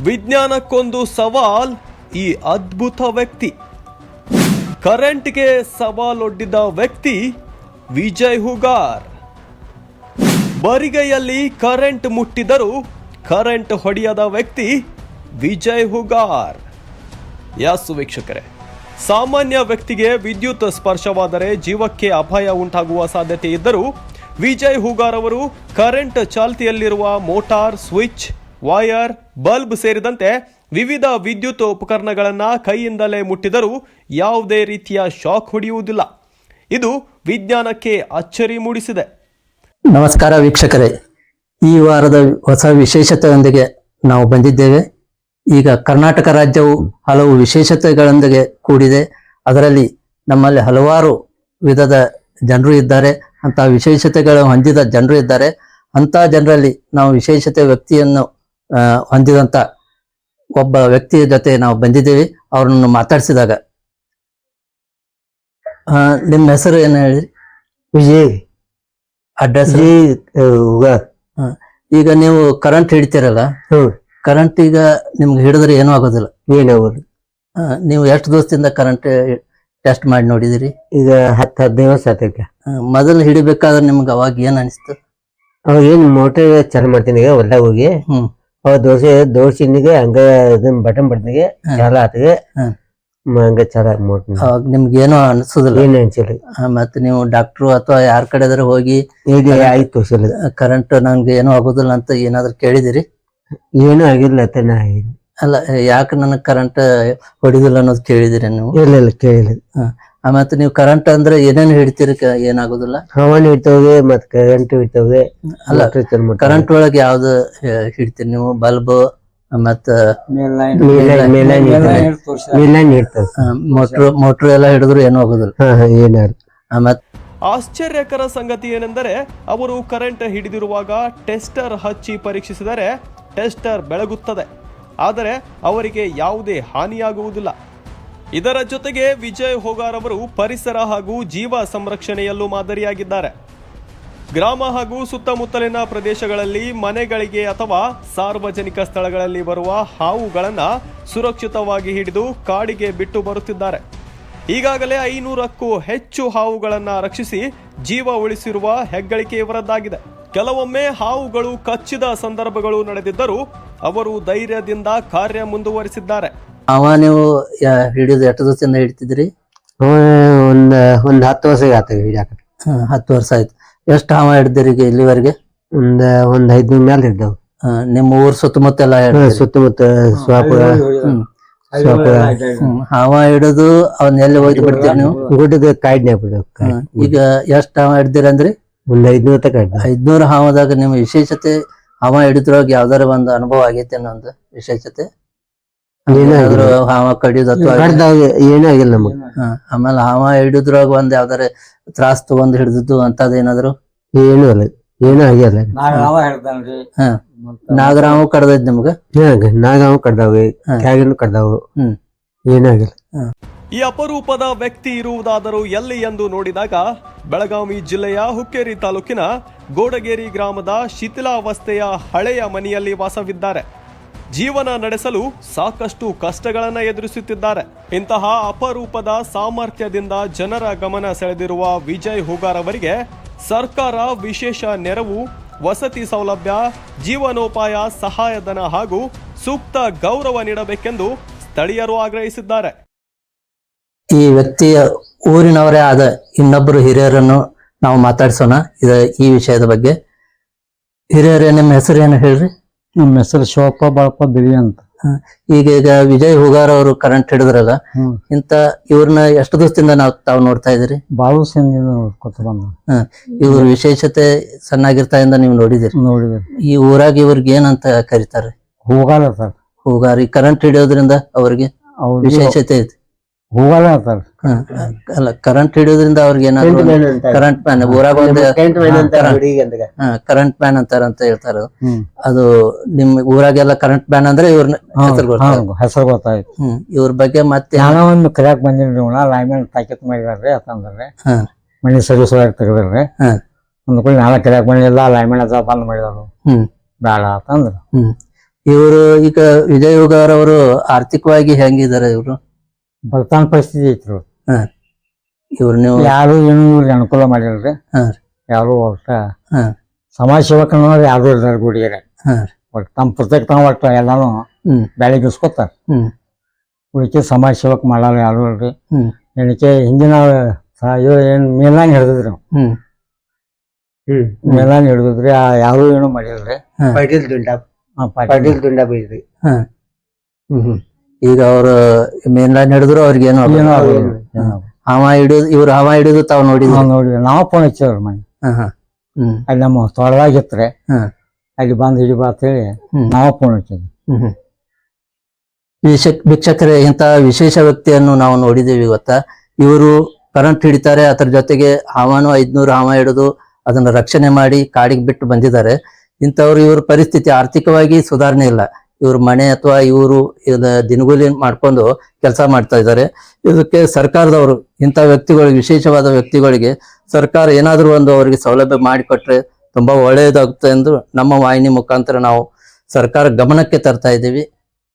ವಿಜ್ಞಾನಕ್ಕೊಂದು ಸವಾಲ್ ಈ ಅದ್ಭುತ ವ್ಯಕ್ತಿ. ಕರೆಂಟ್ಗೆ ಸವಾಲೊಡ್ಡಿದ ವ್ಯಕ್ತಿ ವಿಜಯ್ ಹುಗಾರ್. ಬರಿಗೈಯಲ್ಲಿ ಕರೆಂಟ್ ಮುಟ್ಟಿದರೂ ಕರೆಂಟ್ ಹೊಡೆಯದ ವ್ಯಕ್ತಿ ವಿಜಯ್ ಹುಗಾರ್. ಯಾಸು ವೀಕ್ಷಕರೇ, ಸಾಮಾನ್ಯ ವ್ಯಕ್ತಿಗೆ ವಿದ್ಯುತ್ ಸ್ಪರ್ಶವಾದರೆ ಜೀವಕ್ಕೆ ಅಪಾಯ ಉಂಟಾಗುವ ಸಾಧ್ಯತೆ ಇದ್ದರೂ ವಿಜಯ್ ಹುಗಾರ್ ಅವರು ಕರೆಂಟ್ ಚಾಲ್ತಿಯಲ್ಲಿರುವ ಮೋಟಾರ್, ಸ್ವಿಚ್, ವೈರ್, ಬಲ್ಬ್ ಸೇರಿದಂತೆ ವಿವಿಧ ವಿದ್ಯುತ್ ಉಪಕರಣಗಳನ್ನು ಕೈಯಿಂದಲೇ ಮುಟ್ಟಿದರೂ ಯಾವುದೇ ರೀತಿಯ ಶಾಕ್ ಹೊಡೆಯುವುದಿಲ್ಲ. ಇದು ವಿಜ್ಞಾನಕ್ಕೆ ಅಚ್ಚರಿ ಮೂಡಿಸಿದೆ. ನಮಸ್ಕಾರ ವೀಕ್ಷಕರೇ, ಈ ವಾರದ ಹೊಸ ವಿಶೇಷತೆಯೊಂದಿಗೆ ನಾವು ಬಂದಿದ್ದೇವೆ. ಈಗ ಕರ್ನಾಟಕ ರಾಜ್ಯವು ಹಲವು ವಿಶೇಷತೆಗಳೊಂದಿಗೆ ಕೂಡಿದೆ. ಅದರಲ್ಲಿ ನಮ್ಮಲ್ಲಿ ಹಲವಾರು ವಿಧದ ಜನರು ಇದ್ದಾರೆ, ಅಂತ ವಿಶೇಷತೆಗಳು ಹೊಂದಿದ ಜನರು ಇದ್ದಾರೆ. ಅಂತ ಜನರಲ್ಲಿ ನಾವು ವಿಶೇಷತೆ ವ್ಯಕ್ತಿಯನ್ನು ಹೊಂದಿದಂತ ಒಬ್ಬ ವ್ಯಕ್ತಿಯ ಜೊತೆ ನಾವು ಬಂದಿದ್ದೇವೆ. ಅವ್ರನ್ನು ಮಾತಾಡಿಸಿದಾಗ, ನಿಮ್ಮ ಹೆಸರು ಏನು ಹೇಳಿ? ವಿಜಯ್. ಅಡ್ರೆಸ್? ಈಗ ನೀವು ಕರೆಂಟ್ ಹಿಡಿತೀರಲ್ಲ, ಕರೆಂಟ್ ಈಗ ನಿಮ್ಗೆ ಹಿಡಿದ್ರೆ ಏನೂ ಆಗೋದಿಲ್ಲ. ಏನಾಗೋದು? ನೀವು ಎಷ್ಟು ದಿವಸದಿಂದ ಕರೆಂಟ್ ಟೆಸ್ಟ್ ಮಾಡಿ ನೋಡಿದಿರಿ? ಈಗ 10-15 ವರ್ಷ ಆತೈತೆ. ಮೊದಲು ಹಿಡಿಬೇಕಾದ್ರೆ ನಿಮ್ಗೆ ಅವಾಗ ಏನ್ ಅನಿಸ್ತು? ಅವಾಗ ಏನ್ ಮೋಟರ್ ಚಾಲು ಮಾಡ್ತೀನಿ ಈಗ ಹೊಲ್ದಾಗ ಹೋಗಿ, ಅವಾಗ ದೋಸಿನಿಗೆ ಹಂಗ ಇದನ್ನ ಬಟನ್ ಬಡ್ನಿಗೆ ಚಾಲ ಆತಿಗೆ ಹಂಗ ಚಾಲ ಮೋಟರ್. ಅವಾಗ ನಿಮ್ಗೆ ಏನೋ ಅನ್ಸುದಿಲ್ಲ? ಏನು ಅನ್ಸಿಲ್ಲ. ಮತ್ತೆ ನೀವು ಡಾಕ್ಟ್ರು ಅಥವಾ ಯಾರ ಕಡೆ ಹೋಗಿ ಈಗ ಆಯ್ತು ಕರೆಂಟ್ ನಂಗೆ ಏನೋ ಆಗೋದಿಲ್ಲ ಅಂತ ಏನಾದ್ರು ಕೇಳಿದಿರಿ? ಏನು ಆಗಿಲ್ಲ. ಅಲ್ಲ, ಯಾಕೆ ನನಗೆ ಕರೆಂಟ್ ಹೊಡಿದಿಲ್ಲ ಅನ್ನೋದು ಕೇಳಿದಿರಿ ನೀವು? ಇಲ್ಲ ಕೇಳಿಲ್ಲ. ಮತ್ತೆ ನೀವು ಕರೆಂಟ್ ಅಂದ್ರೆ ಏನೇನು ಹಿಡಿತೀರಿ? ಏನಾಗೋದಿಲ್ಲ? ಹವಾನ ಹಿಡ್ತವ್ರೆ ಮತ್ ಕರೆಂಟ್ ಹಿಡ್ತವ್ರೆ. ಅಲ್ಲ, ಕರೆಂಟ್ ಒಳಗೆ ಯಾವ್ದು ಹಿಡ್ತೀರಿ ನೀವು? ಬಲ್ಬ್ ಮತ್ತ ಮೋಟ್ರ್ ಎಲ್ಲ ಹಿಡಿದ್ರು ಏನೂ ಆಗೋದಿಲ್ಲ? ಮತ್ ಆಶ್ಚರ್ಯಕರ ಸಂಗತಿ ಏನೆಂದರೆ, ಅವರು ಕರೆಂಟ್ ಹಿಡಿದಿರುವಾಗ ಟೆಸ್ಟರ್ ಹಚ್ಚಿ ಪರೀಕ್ಷಿಸಿದರೆ ಟೆಸ್ಟರ್ ಬೆಳಗುತ್ತದೆ, ಆದರೆ ಅವರಿಗೆ ಯಾವುದೇ ಹಾನಿಯಾಗುವುದಿಲ್ಲ. ಇದರ ಜೊತೆಗೆ ವಿಜಯ್ ಹುಗಾರ್ ಅವರು ಪರಿಸರ ಹಾಗೂ ಜೀವ ಸಂರಕ್ಷಣೆಯಲ್ಲೂ ಮಾದರಿಯಾಗಿದ್ದಾರೆ. ಗ್ರಾಮ ಹಾಗೂ ಸುತ್ತಮುತ್ತಲಿನ ಪ್ರದೇಶಗಳಲ್ಲಿ ಮನೆಗಳಿಗೆ ಅಥವಾ ಸಾರ್ವಜನಿಕ ಸ್ಥಳಗಳಲ್ಲಿ ಬರುವ ಹಾವುಗಳನ್ನು ಸುರಕ್ಷಿತವಾಗಿ ಹಿಡಿದು ಕಾಡಿಗೆ ಬಿಟ್ಟು ಬರುತ್ತಿದ್ದಾರೆ. ಈಗಾಗಲೇ 500ಕ್ಕೂ ಹೆಚ್ಚು ಹಾವುಗಳನ್ನು ರಕ್ಷಿಸಿ ಜೀವ ಉಳಿಸಿರುವ ಹೆಗ್ಗಳಿಕೆ ಇವರದ್ದಾಗಿದೆ. ಕೆಲವೊಮ್ಮೆ ಹಾವುಗಳು ಕಚ್ಚಿದ ಸಂದರ್ಭಗಳು ನಡೆದಿದ್ದರೂ ಅವರು ಧೈರ್ಯದಿಂದ ಕಾರ್ಯ ಮುಂದುವರಿಸಿದ್ದಾರೆ. ನೀವು ಹಿಡಿದು ಎಷ್ಟು ದಿವಸದಿಂದ ಹಿಡಿತಿದ್ರಿ? ಒಂದ್ 10 ವರ್ಷ ಆತ. 10 ವರ್ಷ ಆಯ್ತು. ಎಷ್ಟು ಹಾವ ಹಿಡ್ದಿರಿ ಇಲ್ಲಿವರೆಗೆ? ಒಂದ್ 500 ಮೇಲೆ ಹಿಡ್ದವು. ನಿಮ್ಮ ಊರ್ ಸುತ್ತಮುತ್ತ ಎಲ್ಲ? ಸುತ್ತಮುತ್ತ ಹಾವ ಹಿಡಿದು ಅವನ್ ಎಲ್ಲಿ ಹೋಗಿ ಬಿಡ್ತೀರಿ ನೀವು? ಗುಡ್ಡದ ಕಾಯ್ಡ್ನೆ ಬಿಡ್ದವು. ಈಗ ಎಷ್ಟು ಹಾವ ಹಿಡ್ದಿರಿ ಅಂದ್ರಿ? ಒಂದ್ 500 ತಕ. 500 ಹಾವದಾಗ ನಿಮ್ಮ ವಿಶೇಷತೆ, ಹಾವ ಹಿಡಿದ್ರೊಳಗೆ ಯಾವ್ದಾರ ಒಂದು ಅನುಭವ ಆಗೈತೆ ಅನ್ನೋ ಒಂದು ವಿಶೇಷತೆ? ಹಾವ ಕಡಿಯೋದು ಅಥವಾ ಏನಾಗಿಲ್ಲ ನಮಗ್. ಆಮೇಲೆ ಹಾವ ಹಿಡಿದ್ರೊಳಗ ಒಂದ್ ಯಾವ್ದಾರ ತ್ರಾಸ್ ತಗೊಂಡ್ ಹಿಡಿದಿದ್ದು ಅಂತದ್ ಏನಾದ್ರು? ಏನು ಅಲ್ಲ, ಏನೂ ಆಗಿಲ್ಲ. ನಾಗರಾಮ ಕಡ್ದೈತ್ ನಿಮ್ಗ? ನಾಗಾವ ಕಡ್ದಾವೆ, ಕ್ಯಾಗನು ಕಡ್ದಾವು, ಏನಾಗಿಲ್ಲ. ಈ ಅಪರೂಪದ ವ್ಯಕ್ತಿ ಇರುವುದಾದರೂ ಎಲ್ಲಿ ಎಂದು ನೋಡಿದಾಗ ಬೆಳಗಾವಿ ಜಿಲ್ಲೆಯ ಹುಕ್ಕೇರಿ ತಾಲೂಕಿನ ಗೋಡಗೇರಿ ಗ್ರಾಮದ ಶಿಥಿಲಾವಸ್ಥೆಯ ಹಳೆಯ ಮನೆಯಲ್ಲಿ ವಾಸವಿದ್ದಾರೆ. ಜೀವನ ನಡೆಸಲು ಸಾಕಷ್ಟು ಕಷ್ಟಗಳನ್ನು ಎದುರಿಸುತ್ತಿದ್ದಾರೆ. ಇಂತಹ ಅಪರೂಪದ ಸಾಮರ್ಥ್ಯದಿಂದ ಜನರ ಗಮನ ಸೆಳೆದಿರುವ ವಿಜಯ್ ಹುಗಾರ್ ಅವರಿಗೆ ಸರ್ಕಾರ ವಿಶೇಷ ನೆರವು, ವಸತಿ ಸೌಲಭ್ಯ, ಜೀವನೋಪಾಯ ಸಹಾಯಧನ ಹಾಗೂ ಸೂಕ್ತ ಗೌರವ ನೀಡಬೇಕೆಂದು ಸ್ಥಳೀಯರು ಆಗ್ರಹಿಸಿದ್ದಾರೆ. ಈ ವ್ಯಕ್ತಿಯ ಊರಿನವರೇ ಆದ ಇನ್ನೊಬ್ಬರು ಹಿರಿಯರನ್ನು ನಾವು ಮಾತಾಡ್ಸೋಣ ಈ ವಿಷಯದ ಬಗ್ಗೆ. ಹಿರಿಯರೇ, ನಿಮ್ಮ ಹೆಸರು ಏನು ಹೇಳ್ರಿ? ನಮ್ಮ ಹೆಸರು ಶಿವಪ್ಪ ಬಾಳಪ್ಪ ಬಿಳಿ ಅಂತ. ಈಗ ವಿಜಯ್ ಹುಗಾರ್ ಅವರು ಕರೆಂಟ್ ಹಿಡಿದ್ರಲ್ಲ, ಇಂತ ಇವ್ರನ್ನ ಎಷ್ಟು ದಿವಸದಿಂದ ತಾವು ನೋಡ್ತಾ ಇದ್ರಿ? ಬಾಳ ದಿವಸದಿಂದ ನೋಡ್ಕೊತ ಬಂದ. ಇವ್ರ ವಿಶೇಷತೆ ಸಣ್ಣಾಗಿರ್ತಾಯಿಂದ ನೀವು ನೋಡಿದಿರಿ? ಈ ಊರಾಗ ಇವ್ರಿಗೆ ಏನಂತ ಕರೀತಾರೆ? ಹುಗಾರ್ ಸರ್. ಹುಗಾರ್. ಈ ಕರೆಂಟ್ ಹಿಡಿಯೋದ್ರಿಂದ ಅವ್ರಿಗೆ ವಿಶೇಷತೆ ಐತಿ? ಹುಗಾರ್ ಸರ್. ಅಲ್ಲ, ಕರೆಂಟ್ ಹಿಡಿಯೋದ್ರಿಂದ ಅವ್ರಿಗೆ ಏನಾದ್ರು ಕರೆಂಟ್ ಮ್ಯಾನ್, ಊರಾಗ ಒಂದು ಕರೆಂಟ್ ಮ್ಯಾನ್ ಅಂತಾರಂತ ಹೇಳ್ತಾರ. ಅದು ನಿಮ್ ಊರಾಗೆಲ್ಲ ಕರೆಂಟ್ ಮ್ಯಾನ್ ಅಂದ್ರೆ ಇವ್ರನ್ನ ಹೆಸರು ಗೊತ್ತಾಯ್ತು. ಇವ್ರ ಬಗ್ಗೆ ಮತ್ತೆ ಒಂದು ಕರಿಯಾಕ್ ಬಂದಿಲ್ರಿ. ಲೈನ್ ತಾಕೀತ್ ಮಾಡಿದಾರ್ರಿ ಅಂತಂದ್ರೆ ಮನೆ ಸರ್ವಿಸ್ ತೆಗದ್ರಿ. ಒಂದು ನಾಳೆ ಕರಿಯಾಕ್ ಬಂದಿಲ್ಲ, ಲೈನ್ ಅದ ಬಂದ್ ಮಾಡಿದಾರು ಬೇಡ ಅಂತಂದ್ರ ಇವರು ಈಗ ವಿಜಯ್ ಹುಗಾರ್ ಅವರು ಆರ್ಥಿಕವಾಗಿ ಹೆಂಗಿದ್ದಾರೆ ಇವರು? ಬರ್ತಾನ ಪರಿಸ್ಥಿತಿ ಐತ್ರಿ. ಇವ್ರು ನೀವು ಯಾರು ಏನು ಇವ್ರಿಗೆ ಅನುಕೂಲ ಮಾಡಿಲ್ರಿ. ಯಾರು ಒಟ್ಟ ಸಮಾಜ ಸೇವಕ ಯಾರು ಇರ್ತಾರೆ ಗುಡಿಗೆ. ಒಟ್ಟು ತಮ್ಮ ಪುಸ್ತಕ ತಾವ್ ಒಟ್ಟು ಎಲ್ಲಾನು ಬೆಳಗಿಸ್ಕೊತಾರ. ಉಳಿಕೆ ಸಮಾಜ ಸೇವಕ ಮಾಡಲ್ಲ ಯಾರು ಇಲ್ರಿ. ಏನಕ್ಕೆ ಹಿಂದಿನ ಏನ್ ಮೇಲಾನ್ ಹಿಡ್ದಿದ್ರಿ ಮೇಲಾನ್ ಹಿಡ್ದಿದ್ರಿ ಯಾರು ಏನು ಮಾಡಿಲ್ರಿ. ಪಾಟೀಲ್ ದುಂಡ ಬೈದ್ರಿ. ಈಗ ಅವ್ರು ಮೇನ್ಲೈನ್ ಹಿಡಿದ್ರು ಅವ್ರಿಗೇನು ಏನೋ ಹವ ಹಿಡಿದು ಇವ್ರು ಹವ ಹಿಡಿದು ತಾವ್ ನೋಡಿದ್ವಿ. ನೋಡಿದ್ವಿ ನಾವು ಫೋನ್ ಹಚ್ಚಿವ್ರಿ ಮನೆ. ಅಲ್ಲಿ ನಮ್ಮ ತೋಟದಾಗಿತ್ರಿ. ಅಲ್ಲಿ ಬಂದ್ ಹಿಡಿಬಾ ಅಂತ ಹೇಳಿ ನಾವು ಫೋನ್ ಹಚ್ಚಿದ್ವಿ. ಭಿಕ್ಷಕರೇ, ಇಂತ ವಿಶೇಷ ವ್ಯಕ್ತಿಯನ್ನು ನಾವು ನೋಡಿದ್ದೇವೆ ಗೊತ್ತಾ. ಇವರು ಕರೆಂಟ್ ಹಿಡಿತಾರೆ, ಅದರ ಜೊತೆಗೆ ಹಾವನು 500 ಹಾವ ಹಿಡಿದು ಅದನ್ನ ರಕ್ಷಣೆ ಮಾಡಿ ಕಾಡಿಗೆ ಬಿಟ್ಟು ಬಂದಿದ್ದಾರೆ. ಇಂಥವ್ರು ಇವ್ರ ಪರಿಸ್ಥಿತಿ ಆರ್ಥಿಕವಾಗಿ ಸುಧಾರಣೆ ಇಲ್ಲ. ಇವ್ರ ಮನೆ ಅಥವಾ ಇವರು ದಿನಗೂಲಿ ಮಾಡ್ಕೊಂಡು ಕೆಲಸ ಮಾಡ್ತಾ ಇದ್ದಾರೆ. ಇದಕ್ಕೆ ಸರ್ಕಾರದವರು ಇಂಥ ವ್ಯಕ್ತಿಗಳಿಗೆ, ವಿಶೇಷವಾದ ವ್ಯಕ್ತಿಗಳಿಗೆ ಸರ್ಕಾರ ಏನಾದರೂ ಒಂದು ಅವರಿಗೆ ಸೌಲಭ್ಯ ಮಾಡಿಕೊಟ್ರೆ ತುಂಬಾ ಒಳ್ಳೆಯದಾಗುತ್ತೆ ಎಂದು ನಮ್ಮ ವಾಹಿನಿ ಮುಖಾಂತರ ನಾವು ಸರ್ಕಾರ ಗಮನಕ್ಕೆ ತರ್ತಾ ಇದ್ದೀವಿ.